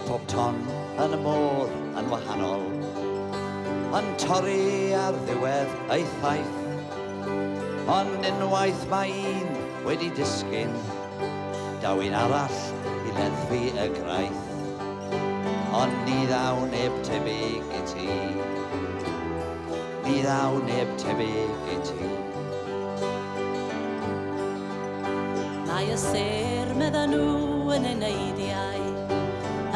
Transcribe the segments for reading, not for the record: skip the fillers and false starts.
pob ton yn y môr yn wahanol, yn torri ar ddiwedd ei thaith. Ond unwaith mae un wedi disgyn, daw un arall i leddfu y graith. Ond ni ddaw neb tebyg i ti, ni ddaw neb tebyg i ti. Mae y ser medden nhw yn ei neidiau,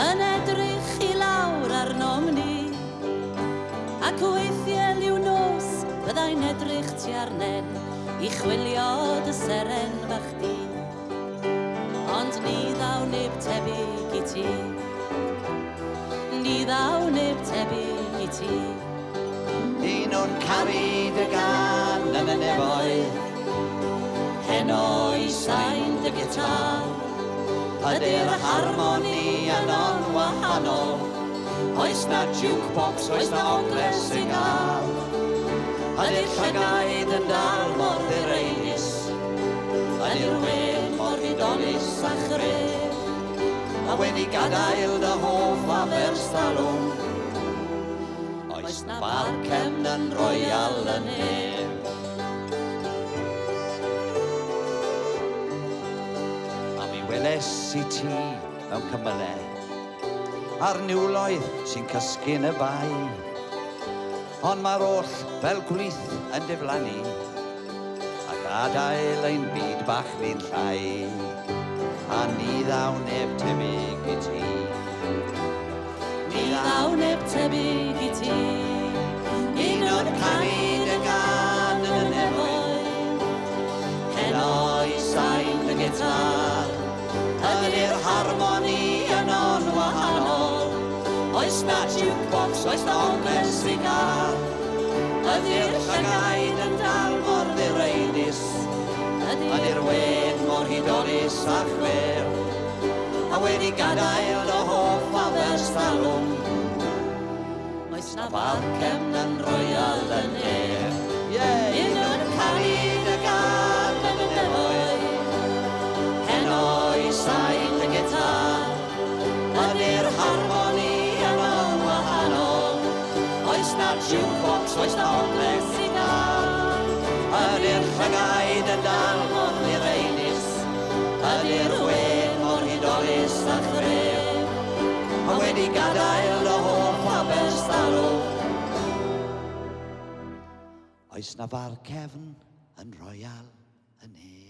yn edrych i lawr arnom ni, ac weithiau liw nos byddai'n edrych tua'r nen i chwilio dy seren fach di. Ond ni ddaw neb tebyg i ti, ni ddaw neb tebyg i ti. Un nhw'n caru dy gan yn y nefoedd, heno i sain dy gitar. Ydy'r harmoni anon wahanol, oes na jukebox, oes na ongles i gael. Ydy'r llygaid yn dal mor ddireidus, ydy'r wen mor hudolus a chref, a wedi gadael dy hoff a ferstalwm, oes na bar cefn yn royal yn ef. Weles i ti mewn cymylau, a'r niwloedd sy'n cysgu'n y bai. Ond mae'r oll fel gwlith yn diflannu, ac adael ein byd bach ni'n llai. A ni ddaw neb tebyg i ti, ni ddaw neb tebyg i ti. Un nhw'n caru dy gan yn y nefoedd, heno i sain dy gitar. Ydy'r harmoni anon wahanol, oes na jukebox, oes na ongles i gael. Ydy'r llygaid yn dal mor ddireidus, ydy'r wen mor hudolus a chwer, a wedi gadael o hoff a ferstalwm, oes na bar cefn yn royal yn ef. Un nhw'n caru dy gan yn y nefoedd, heno i sain dy gitar. Ydy'r harmoni anon wahanol, oes na jukebox, oes na ongles i gael. Ydy'r llygaid yn dal mor ddireidus, ydy'r wen mor hudolus a chref, a wedi gadael o hoff a ferstalwm, oes na bar cefn yn royal yn ef.